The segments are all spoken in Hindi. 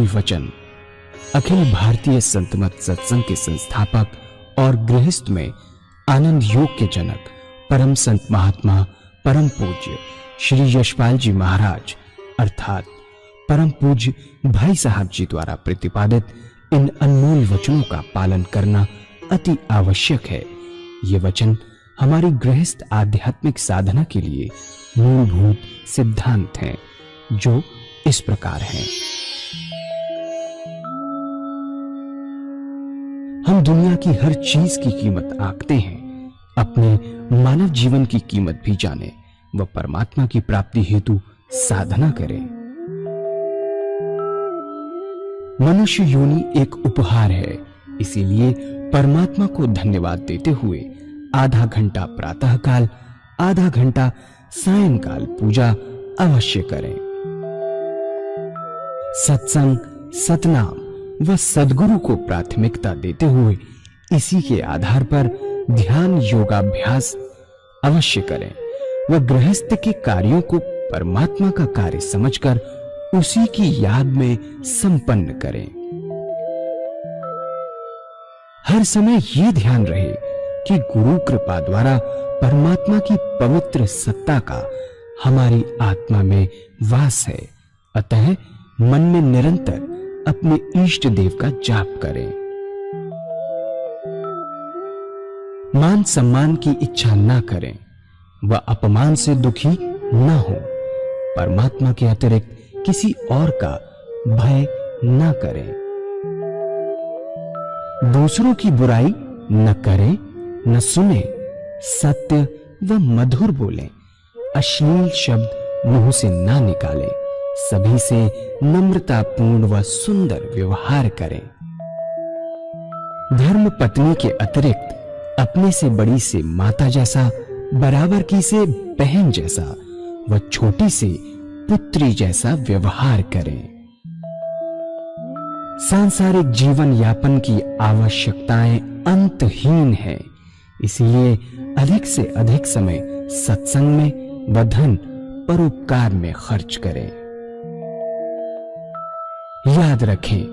अनमोल वचन अखिल भारतीय संत मत सत्संग के संस्थापक और गृहस्थ में आनंद योग के जनक परम संत महात्मा परम पूज्य श्री यशपाल जी महाराज अर्थात परम पूज्य भाई साहब जी द्वारा प्रतिपादित इन अनमोल वचनों का पालन करना अति आवश्यक है। ये वचन हमारी गृहस्थ आध्यात्मिक साधना के लिए मूलभूत सिद्धांत हैं, जो इस प्रकार हैं। हम दुनिया की हर चीज की कीमत आंकते हैं, अपने मानव जीवन की कीमत भी जाने व परमात्मा की प्राप्ति हेतु साधना करें। मनुष्य योनि एक उपहार है, इसीलिए परमात्मा को धन्यवाद देते हुए आधा घंटा प्रातःकाल, आधा घंटा सायंकाल पूजा अवश्य करें। सत्संग, सतनाम व सद्गुरु को प्राथमिकता देते हुए इसी के आधार पर ध्यान योगाभ्यास अवश्य करें व गृहस्थ के कार्यों को परमात्मा का कार्य समझकर उसी की याद में संपन्न करें। हर समय ये ध्यान रहे कि गुरु कृपा द्वारा परमात्मा की पवित्र सत्ता का हमारी आत्मा में वास है, अतः मन में निरंतर अपने इष्ट देव का जाप करें। मान सम्मान की इच्छा न करें व अपमान से दुखी न हो। परमात्मा के अतिरिक्त किसी और का भय न करें। दूसरों की बुराई न करें, न सुने, सत्य व मधुर बोलें, अश्लील शब्द मुंह से ना निकालें, सभी से नम्रतापूर्ण व सुंदर व्यवहार करें। धर्म पत्नी के अतिरिक्त अपने से बड़ी से माता जैसा, बराबर की से बहन जैसा व छोटी से पुत्री जैसा व्यवहार करें। सांसारिक जीवन यापन की आवश्यकताएं अंतहीन है, इसलिए अधिक से अधिक समय सत्संग में व धन परोपकार में खर्च करें। याद रखें,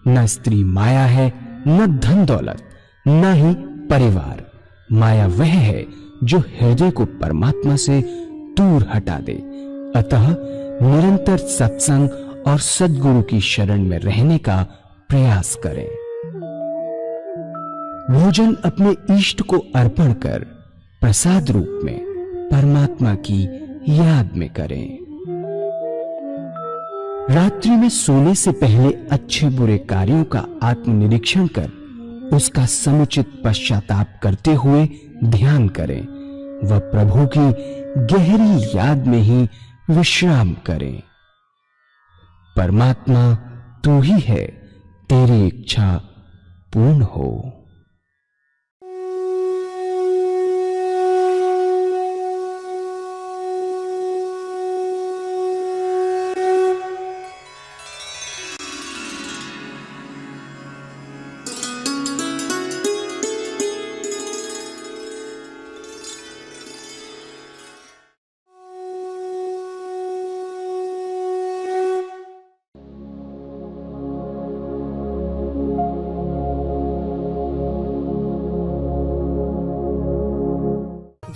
न स्त्री माया है, न धन दौलत, न ही परिवार। माया वह है जो हृदय को परमात्मा से दूर हटा दे। अतः निरंतर सत्संग और सद्गुरु की शरण में रहने का प्रयास करें। भोजन अपने इष्ट को अर्पण कर प्रसाद रूप में परमात्मा की याद में करें। रात्रि में सोने से पहले अच्छे बुरे कार्यों का आत्मनिरीक्षण कर उसका समुचित पश्चाताप करते हुए ध्यान करें व प्रभु की गहरी याद में ही विश्राम करें। परमात्मा तू ही है, तेरी इच्छा पूर्ण हो।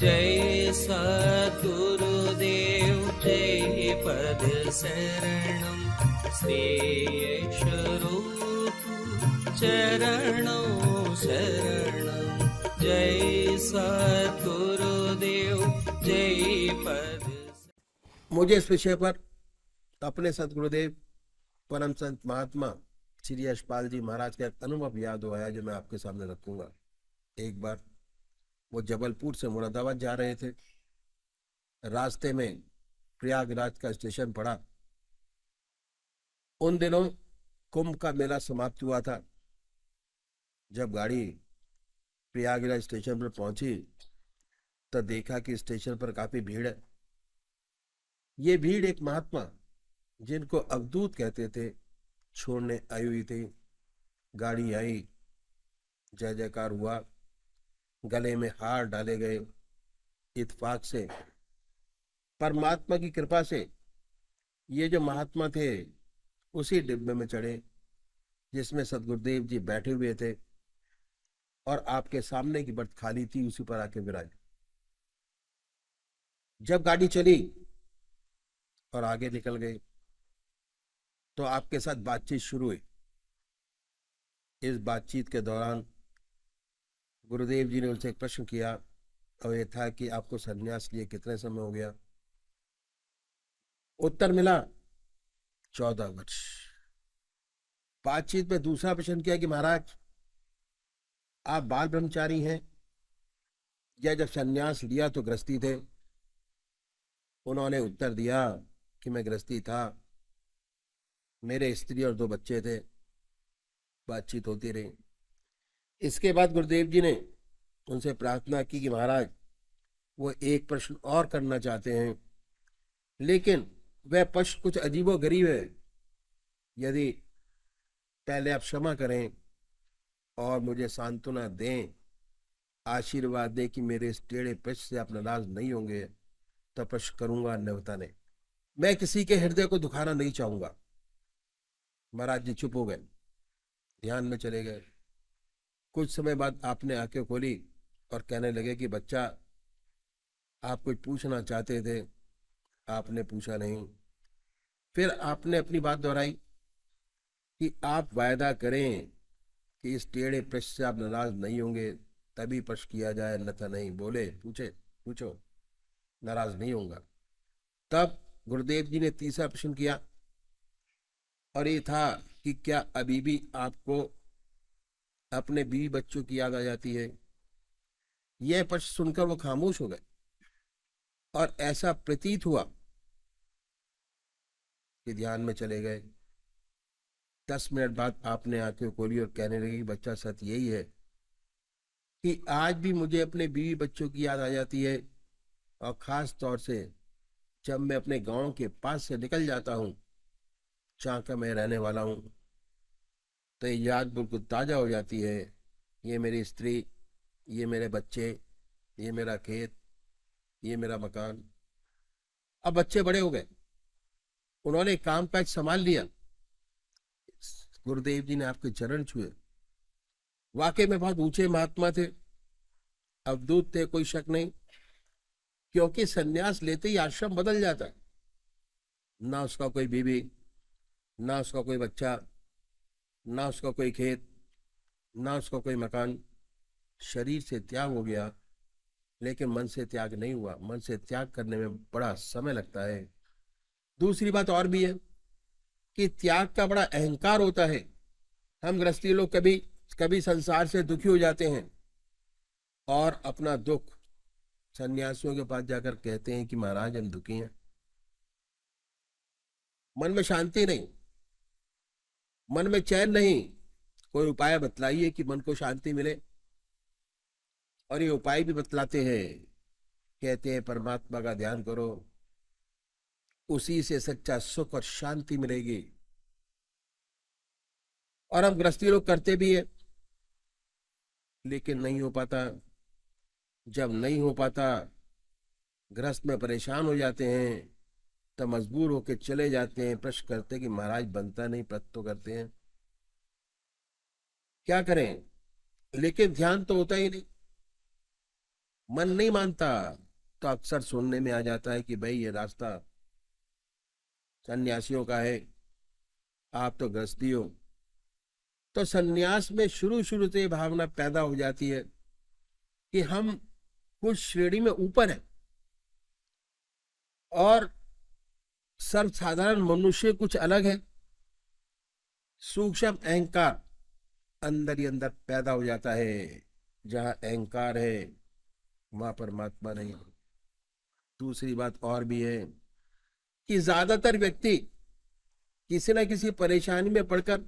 जय सद्गुरुदेव जय पद शरणम श्रेयस्वरूप चरणों शरणम। जय सद्गुरुदेव जय पद। मुझे इस विषय पर अपने सद्गुरुदेव परम संत महात्मा श्री यशपाल जी महाराज का एक अनुभव याद हुआ जो मैं आपके सामने रखूंगा। एक बार वो जबलपुर से मुरादाबाद जा रहे थे। रास्ते में प्रयागराज का स्टेशन पड़ा। उन दिनों कुंभ का मेला समाप्त हुआ था। जब गाड़ी प्रयागराज स्टेशन पर पहुंची तो देखा कि स्टेशन पर काफी भीड़ है। ये भीड़ एक महात्मा जिनको अवधूत कहते थे छोड़ने आई हुई थी। गाड़ी आई, जय जयकार हुआ, गले में हार डाले गए। इत्तेफाक से परमात्मा की कृपा से ये जो महात्मा थे उसी डिब्बे में चढ़े जिसमें सदगुरुदेव जी बैठे हुए थे और आपके सामने की बर्थ खाली थी, उसी पर आके विराजे। जब गाड़ी चली और आगे निकल गए तो आपके साथ बातचीत शुरू हुई। इस बातचीत के दौरान गुरुदेव जी ने उनसे एक प्रश्न किया और यह था कि आपको संन्यास लिए कितने समय हो गया? उत्तर मिला 14 वर्ष। बातचीत में दूसरा प्रश्न किया कि महाराज आप बाल ब्रह्मचारी हैं या जब संन्यास लिया तो गृहस्थी थे? उन्होंने उत्तर दिया कि मैं गृहस्थी था, मेरे स्त्री और 2 बच्चे थे। बातचीत होती रही। इसके बाद गुरुदेव जी ने उनसे प्रार्थना की कि महाराज वो एक प्रश्न और करना चाहते हैं, लेकिन वह प्रश्न कुछ अजीबोगरीब है। यदि पहले आप क्षमा करें और मुझे सांत्वना दें, आशीर्वाद दें कि मेरे इस टेढ़े प्रश्न से आप नाराज नहीं होंगे, तो प्रश्न करूंगा, अन्यथा नहीं। मैं किसी के हृदय को दुखाना नहीं चाहूंगा। महाराज जी चुप हो गए, ध्यान में चले गए। कुछ समय बाद आपने आंखें खोली और कहने लगे कि बच्चा आप कुछ पूछना चाहते थे, आपने पूछा नहीं। फिर आपने अपनी बात दोहराई कि आप वायदा करें कि इस टेढ़े प्रश्न से आप नाराज नहीं होंगे, तभी प्रश्न किया जाए, अन्यथा नहीं। बोले पूछो, नाराज नहीं होऊंगा। तब गुरुदेव जी ने तीसरा प्रश्न किया और ये था कि क्या अभी भी आपको अपने बीवी बच्चों की याद आ जाती है? यह प्रश्न सुनकर वो खामोश हो गए और ऐसा प्रतीत हुआ कि ध्यान में चले गए। 10 मिनट बाद आपने आंखें खोली और कहने लगे कि बच्चा सत्य यही है कि आज भी मुझे अपने बीवी बच्चों की याद आ जाती है, और खास तौर से जब मैं अपने गांव के पास से निकल जाता हूँ, जहाँ का मैं रहने वाला हूँ, तो ये याद बिल्कुल ताज़ा हो जाती है। ये मेरी स्त्री, ये मेरे बच्चे, ये मेरा खेत, ये मेरा मकान। अब बच्चे बड़े हो गए, उन्होंने काम काज संभाल लिया। गुरुदेव जी ने आपके चरण छुए। वाकई में बहुत ऊंचे महात्मा थे, अवधूत थे, कोई शक नहीं। क्योंकि सन्यास लेते ही आश्रम बदल जाता है। ना उसका कोई बीवी, ना उसका कोई बच्चा, ना उसका कोई खेत, ना उसका कोई मकान। शरीर से त्याग हो गया, लेकिन मन से त्याग नहीं हुआ। मन से त्याग करने में बड़ा समय लगता है। दूसरी बात और भी है कि त्याग का बड़ा अहंकार होता है। हम गृहस्थी लोग कभी कभी संसार से दुखी हो जाते हैं और अपना दुख सन्यासियों के पास जाकर कहते हैं कि महाराज हम दुखी हैं। मन में शांति नहीं, मन में चैन नहीं। कोई उपाय बतलाइए कि मन को शांति मिले। और ये उपाय भी बतलाते हैं, कहते हैं परमात्मा का ध्यान करो, उसी से सच्चा सुख और शांति मिलेगी। और हम गृहस्थी लोग करते भी है, लेकिन नहीं हो पाता। जब नहीं हो पाता, गृहस्थ में परेशान हो जाते हैं, तब मजबूर होकर चले जाते हैं। प्रश्न करते हैं कि महाराज बनता नहीं, प्रश्न तो करते हैं, क्या करें? लेकिन ध्यान तो होता ही नहीं, मन नहीं मानता। तो अक्सर सुनने में आ जाता है कि भाई ये रास्ता सन्यासियों का है, आप तो गृहस्थी हो। तो सन्यास में शुरू शुरू से भावना पैदा हो जाती है कि हम कुछ श्रेणी में ऊपर हैं और सर्वसाधारण मनुष्य कुछ अलग है। सूक्ष्म अहंकार अंदर ही अंदर पैदा हो जाता है। जहां अहंकार है वहां परमात्मा नहीं। दूसरी बात और भी है कि ज्यादातर व्यक्ति किसी न किसी परेशानी में पड़कर,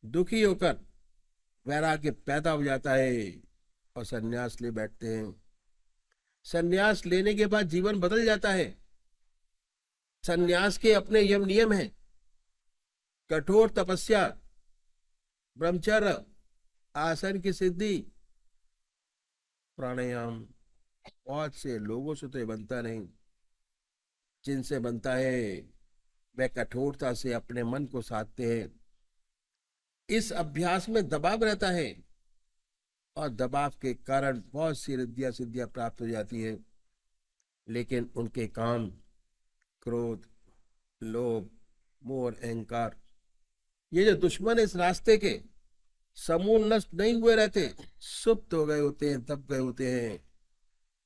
दुखी होकर वैराग्य पैदा हो जाता है और सन्यास ले बैठते हैं। सन्यास लेने के बाद जीवन बदल जाता है। सन्यास के अपने यम नियम हैं, कठोर तपस्या, ब्रह्मचर्य, आसन की सिद्धि, प्राणायाम। बहुत से लोगों से तो ये बनता नहीं। जिनसे बनता है वे कठोरता से अपने मन को साधते हैं। इस अभ्यास में दबाव रहता है और दबाव के कारण बहुत सी रिद्धियां सिद्धियां प्राप्त हो जाती है, लेकिन उनके काम, क्रोध, लोभ, मोह और अहंकार, ये जो दुश्मन इस रास्ते के समूल नष्ट नहीं हुए रहते, सुप्त हो गए होते हैं, दब गए होते हैं।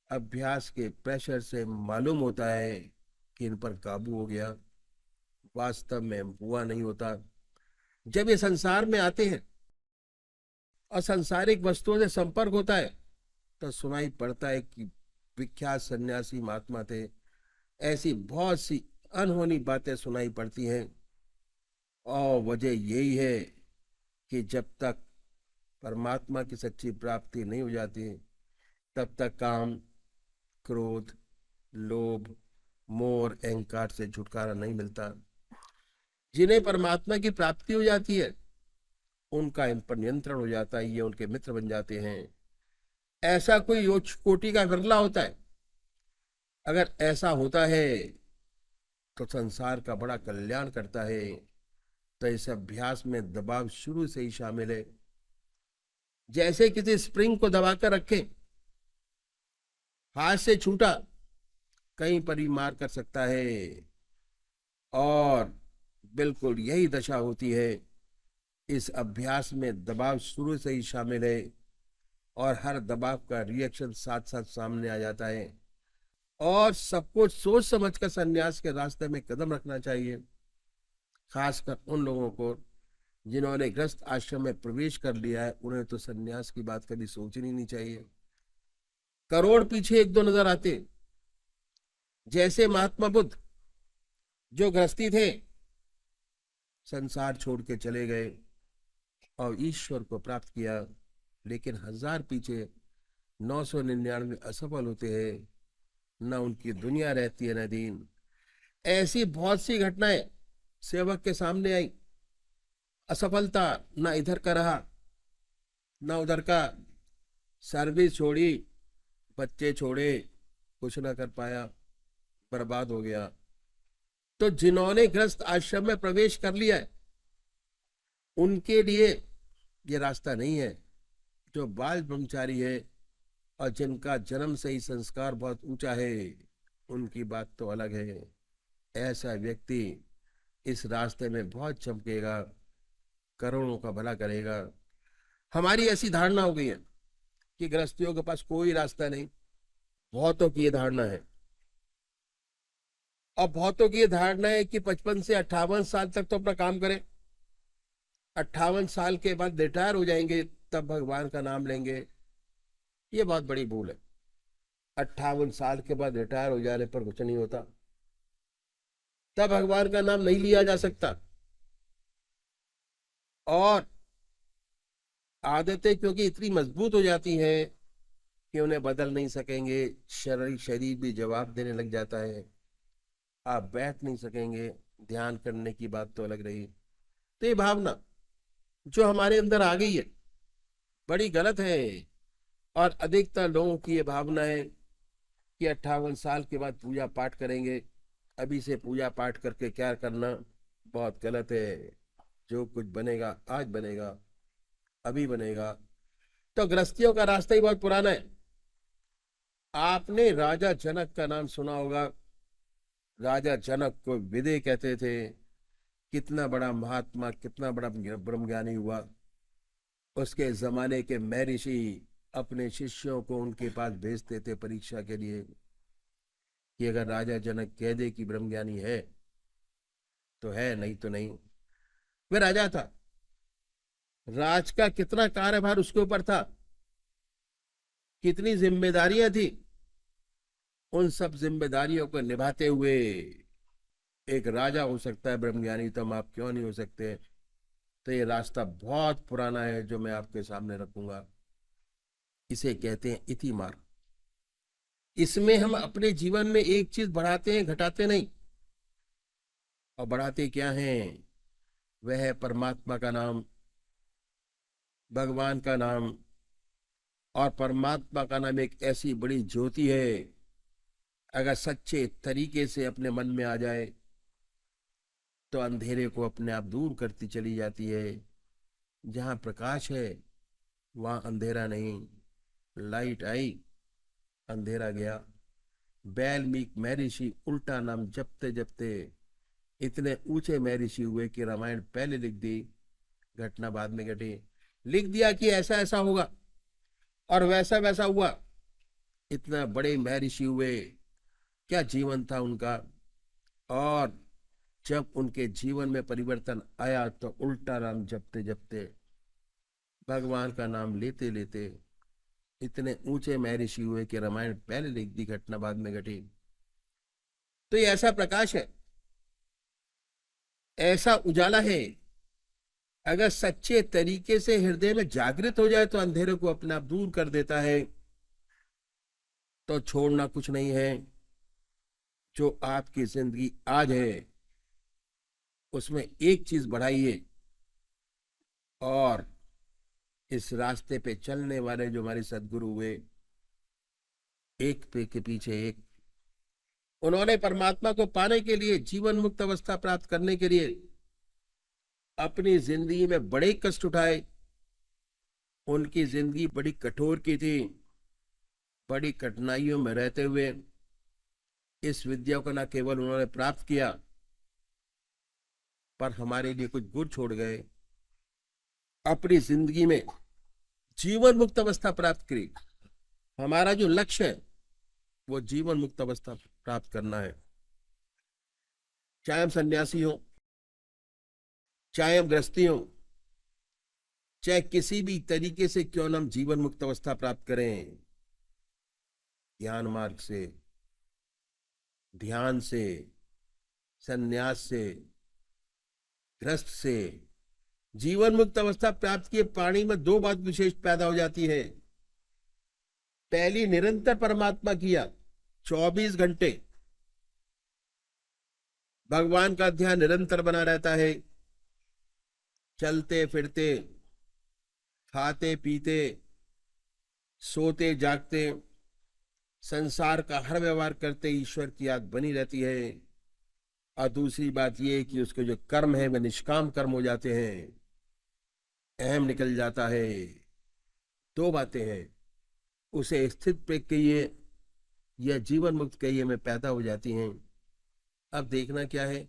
अभ्यास के प्रेशर से मालूम होता है कि इन पर काबू हो गया, वास्तव में हुआ नहीं होता। जब ये संसार में आते हैं और सांसारिक वस्तुओं से संपर्क होता है तो सुनाई पड़ता है कि विख्यात सन्यासी महात्मा थे, ऐसी बहुत सी अनहोनी बातें सुनाई पड़ती हैं। और वजह यही है कि जब तक परमात्मा की सच्ची प्राप्ति नहीं हो जाती तब तक काम, क्रोध, लोभ, मोह और अहंकार से छुटकारा नहीं मिलता। जिन्हें परमात्मा की प्राप्ति हो जाती है उनका इन पर नियंत्रण हो जाता है, ये उनके मित्र बन जाते हैं। ऐसा कोई योच कोटि का विरला होता है। अगर ऐसा होता है तो संसार का बड़ा कल्याण करता है। तो इस अभ्यास में दबाव शुरू से ही शामिल है। जैसे किसी स्प्रिंग को दबाकर रखें, हाथ से छूटा कहीं पर भी मार कर सकता है, और बिल्कुल यही दशा होती है। इस अभ्यास में दबाव शुरू से ही शामिल है और हर दबाव का रिएक्शन साथ साथ सामने आ जाता है। और सब कुछ सोच समझकर संन्यास के रास्ते में कदम रखना चाहिए, खासकर उन लोगों को जिन्होंने गृहस्थ आश्रम में प्रवेश कर लिया है। उन्हें तो संन्यास की बात कभी सोचनी नहीं चाहिए। करोड़ पीछे एक दो नजर आते, जैसे महात्मा बुद्ध जो गृहस्थी थे, संसार छोड़ के चले गए और ईश्वर को प्राप्त किया, लेकिन 1000 पीछे 999 असफल होते हैं। न उनकी दुनिया रहती है न दीन। ऐसी बहुत सी घटनाएं सेवक के सामने आई। असफलता, न इधर का रहा न उधर का, सर्विस छोड़ी, बच्चे छोड़े, कुछ ना कर पाया, बर्बाद हो गया। तो जिन्होंने गृहस्थ आश्रम में प्रवेश कर लिया है उनके लिए ये रास्ता नहीं है। जो बाल ब्रह्मचारी है और जिनका जन्म से ही संस्कार बहुत ऊंचा है, उनकी बात तो अलग है। ऐसा व्यक्ति इस रास्ते में बहुत चमकेगा, करोड़ों का भला करेगा। हमारी ऐसी धारणा हो गई है कि गृहस्थियों के पास कोई रास्ता नहीं। बहुतों की ये धारणा है, और बहुतों की ये धारणा है कि 55 से 58 साल तक तो अपना काम करें, 58 साल के बाद रिटायर हो जाएंगे तब भगवान का नाम लेंगे। ये बहुत बड़ी भूल है। 58 साल के बाद रिटायर हो जाने पर कुछ नहीं होता, तब भगवान का नाम नहीं लिया जा सकता। और आदतें क्योंकि इतनी मजबूत हो जाती हैं कि उन्हें बदल नहीं सकेंगे। शरीर भी जवाब देने लग जाता है। आप बैठ नहीं सकेंगे, ध्यान करने की बात तो अलग रही। तो ये भावना जो हमारे अंदर आ गई है बड़ी गलत है। और अधिकतर लोगों की ये भावना है कि 58 साल के बाद पूजा पाठ करेंगे। अभी से पूजा पाठ करके क्या करना, बहुत गलत है। जो कुछ बनेगा आज बनेगा, अभी बनेगा। तो गृहस्थियों का रास्ता ही बहुत पुराना है। आपने राजा जनक का नाम सुना होगा। राजा जनक को विदे कहते थे। कितना बड़ा महात्मा, कितना बड़ा ब्रह्मज्ञानी हुआ। उसके जमाने के महर्षि अपने शिष्यों को उनके पास भेजते थे परीक्षा के लिए कि अगर राजा जनक कह दे कि ब्रह्मज्ञानी है तो है, नहीं तो नहीं। वह राजा था, राज का कितना कार्यभार उसके ऊपर था, कितनी जिम्मेदारियां थी। उन सब जिम्मेदारियों को निभाते हुए एक राजा हो सकता है ब्रह्मज्ञानी, तो हम आप क्यों नहीं हो सकते। तो ये रास्ता बहुत पुराना है जो मैं आपके सामने रखूंगा। इसे कहते हैं इति मार्ग। इसमें हम अपने जीवन में एक चीज बढ़ाते हैं, घटाते नहीं। और बढ़ाते क्या हैं? वह है परमात्मा का नाम, भगवान का नाम। और परमात्मा का नाम एक ऐसी बड़ी ज्योति है, अगर सच्चे तरीके से अपने मन में आ जाए तो अंधेरे को अपने आप दूर करती चली जाती है। जहां प्रकाश है वहां अंधेरा नहीं। लाइट आई, अंधेरा गया। वाल्मीकि महर्षि उल्टा नाम जपते जपते इतने ऊंचे महर्षि हुए कि रामायण पहले लिख दी, घटना बाद में घटी। लिख दिया कि ऐसा ऐसा होगा और वैसा वैसा हुआ। इतना बड़े महर्षि हुए, क्या जीवन था उनका। और जब उनके जीवन में परिवर्तन आया तो उल्टा नाम जपते जपते, भगवान का नाम लेते लेते इतने ऊंचे महर्षि हुए कि रामायण पहले लिख दी, घटना बाद में घटी। तो ये ऐसा प्रकाश है, ऐसा उजाला है। अगर सच्चे तरीके से हृदय में जागृत हो जाए तो अंधेरे को अपने आप दूर कर देता है। तो छोड़ना कुछ नहीं है। जो आपकी जिंदगी आज है उसमें एक चीज बढ़ाइए, और इस रास्ते पे चलने वाले जो हमारे सदगुरु हुए, एक पे के पीछे एक, उन्होंने परमात्मा को पाने के लिए, जीवन मुक्त अवस्था प्राप्त करने के लिए अपनी जिंदगी में बड़े कष्ट उठाए। उनकी जिंदगी बड़ी कठोर की थी। बड़ी कठिनाइयों में रहते हुए इस विद्या को न केवल उन्होंने प्राप्त किया, पर हमारे लिए कुछ गुर छोड़ गए। अपनी जिंदगी में जीवन मुक्त अवस्था प्राप्त करी। हमारा जो लक्ष्य है वो जीवन मुक्त अवस्था प्राप्त करना है। चाहे हम सन्यासी हो, चाहे हम गृहस्थी हो, चाहे किसी भी तरीके से क्यों न हम जीवन मुक्त अवस्था प्राप्त करें, ज्ञान मार्ग से, ध्यान से, सन्यास से, गृहस्थ से जीवन मुक्त अवस्था प्राप्त किए पाणी में दो बात विशेष पैदा हो जाती है। पहली, निरंतर परमात्मा किया 24 घंटे भगवान का ध्यान निरंतर बना रहता है। चलते फिरते, खाते पीते, सोते जागते, संसार का हर व्यवहार करते ईश्वर की याद बनी रहती है। और दूसरी बात यह कि उसके जो कर्म है वे निष्काम कर्म हो जाते हैं, अहम निकल जाता है। दो बातें हैं, उसे स्थित पे कहिए या जीवन मुक्त कहिए में पैदा हो जाती हैं। अब देखना क्या है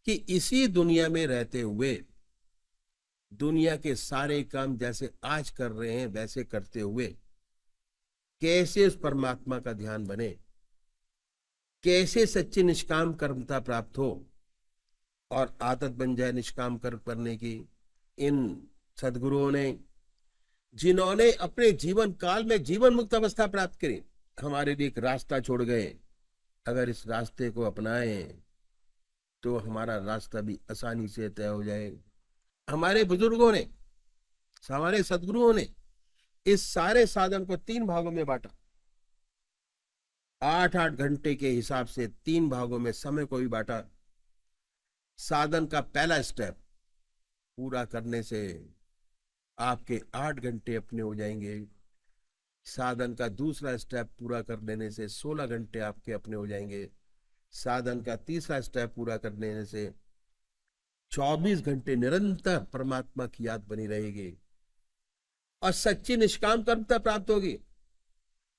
कि इसी दुनिया में रहते हुए दुनिया के सारे काम जैसे आज कर रहे हैं वैसे करते हुए कैसे उस परमात्मा का ध्यान बने, कैसे सच्ची निष्काम कर्मता प्राप्त हो और आदत बन जाए निष्काम कर्म करने की। इन सदगुरुओं ने, जिन्होंने अपने जीवन काल में जीवन मुक्त अवस्था प्राप्त करी, हमारे लिए एक रास्ता छोड़ गए। अगर इस रास्ते को अपनाएं तो हमारा रास्ता भी आसानी से तय हो जाए। हमारे बुजुर्गों ने, हमारे सदगुरुओं ने इस सारे साधन को 3 भागों में बांटा। 8-8 घंटे के हिसाब से 3 भागों में समय को भी बांटा। साधन का पहला स्टेप पूरा करने से आपके 8 घंटे अपने हो जाएंगे। साधन का दूसरा स्टेप पूरा कर लेने से 16 घंटे आपके अपने हो जाएंगे। साधन का तीसरा स्टेप पूरा कर लेने से 24 घंटे निरंतर परमात्मा की याद बनी रहेगी और सच्ची निष्काम कर्मता प्राप्त होगी।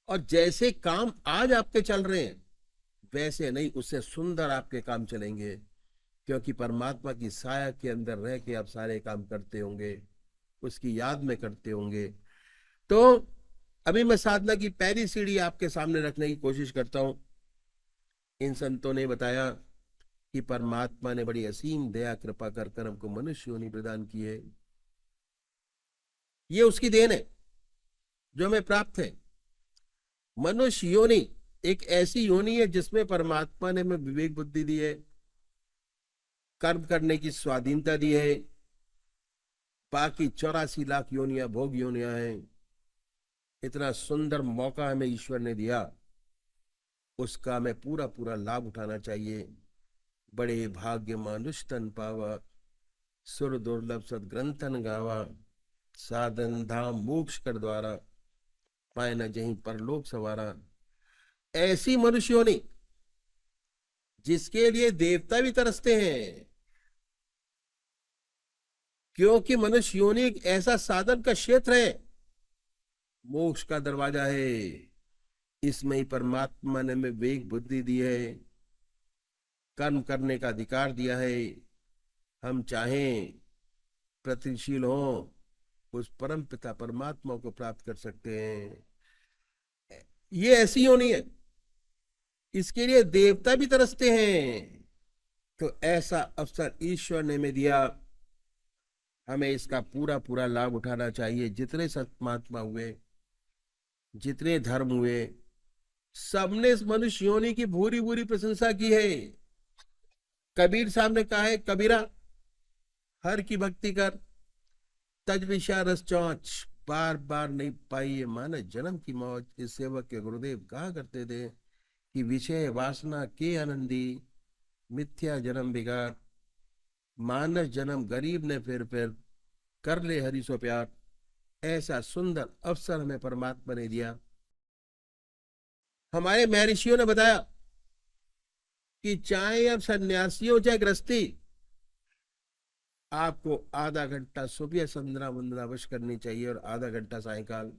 और जैसे काम आज आपके चल रहे हैं वैसे नहीं, उससे सुंदर आपके काम चलेंगे, क्योंकि परमात्मा की साया के अंदर रह के आप सारे काम करते होंगे, उसकी याद में करते होंगे। तो अभी मैं साधना की पहली सीढ़ी आपके सामने रखने की कोशिश करता हूं। इन संतों ने बताया कि परमात्मा ने बड़ी असीम दया कृपा कर कर हमको मनुष्य योनि प्रदान की है। ये उसकी देन है जो हमें प्राप्त है। मनुष्य योनि एक ऐसी योनि है जिसमें परमात्मा ने हमें विवेक बुद्धि दी है, कर्म करने की स्वाधीनता दी है। बाकी 84 लाख योनियां भोग योनियां हैं। इतना सुंदर मौका हमें ईश्वर ने दिया, उसका हमें पूरा पूरा लाभ उठाना चाहिए। बड़े भाग्य मानुष तन पावा, सुर दुर्लभ सदग्रंथन गावा, साधन धाम मोक्ष कर द्वारा, पाए न जहीं परलोक सवारा। ऐसी मनुष्यों ने जिसके लिए देवता भी तरसते हैं, क्योंकि मनुष्य योनि एक ऐसा साधन का क्षेत्र है, मोक्ष का दरवाजा है। इसमें ही परमात्मा ने हमें विवेक बुद्धि दी है, कर्म करने का अधिकार दिया है। हम चाहें प्रतिशील हो, उस परम पिता परमात्मा को प्राप्त कर सकते हैं। ये ऐसी योनि है, इसके लिए देवता भी तरसते हैं। तो ऐसा अवसर ईश्वर ने हमें दिया, हमें इसका पूरा पूरा लाभ उठाना चाहिए। जितने संत महात्मा हुए, जितने धर्म हुए, सबने इस मनुष्य योनि की भूरी भूरी प्रशंसा की है। कबीर साहब ने कहा है, कबीरा हर की भक्ति कर, तज विषय रस चौंच, बार बार नहीं पाई ये मानस जन्म की मौज। इस सेवक के गुरुदेव कहा करते थे कि विषय वासना के आनंदी, मिथ्या जन्म बिगाड़, मानस जन्म गरीब ने फिर कर ले हरि सो प्यार। ऐसा सुंदर अवसर हमें परमात्मा ने दिया। हमारे महर्षियों ने बताया कि चाहे अब सन्यासी हो चाहे गृहस्थी, आपको आधा घंटा सुबह संध्या वंदना अवश्य करनी चाहिए और आधा घंटा सायंकाल।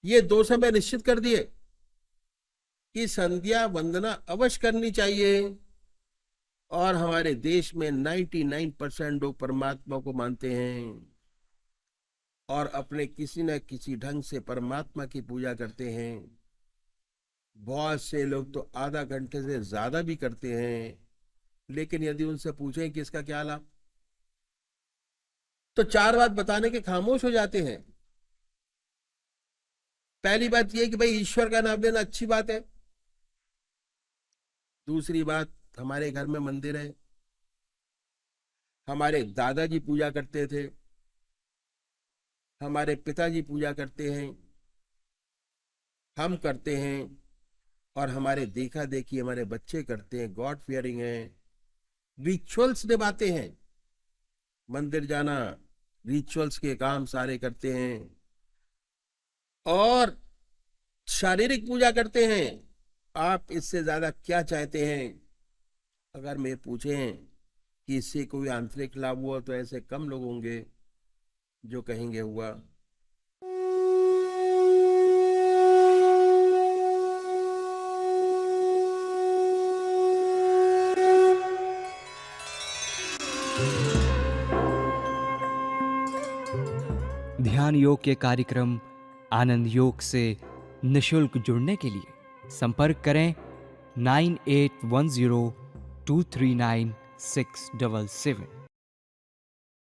ये 2 समय निश्चित कर दिए कि संध्या वंदना अवश्य करनी चाहिए। और हमारे देश में 99% लोग परमात्मा को मानते हैं और अपने किसी न किसी ढंग से परमात्मा की पूजा करते हैं। बहुत से लोग तो आधा घंटे से ज्यादा भी करते हैं, लेकिन यदि उनसे पूछें कि इसका क्या लाभ, तो 4 बात बताने के खामोश हो जाते हैं। पहली बात यह कि भाई ईश्वर का नाम लेना अच्छी बात है। दूसरी बात, हमारे घर में मंदिर है, हमारे दादाजी पूजा करते थे, हमारे पिताजी पूजा करते हैं, हम करते हैं, और हमारे देखा देखी हमारे बच्चे करते हैं। गॉड फियरिंग है, रिचुअल्स निभाते हैं। मंदिर जाना, रिचुअल्स के काम सारे करते हैं और शारीरिक पूजा करते हैं। आप इससे ज्यादा क्या चाहते हैं? अगर मैं पूछें कि इससे कोई आंतरिक लाभ हुआ, तो ऐसे कम लोग होंगे जो कहेंगे हुआ। ध्यान योग के कार्यक्रम आनंद योग से निशुल्क जुड़ने के लिए संपर्क करें 9810239677।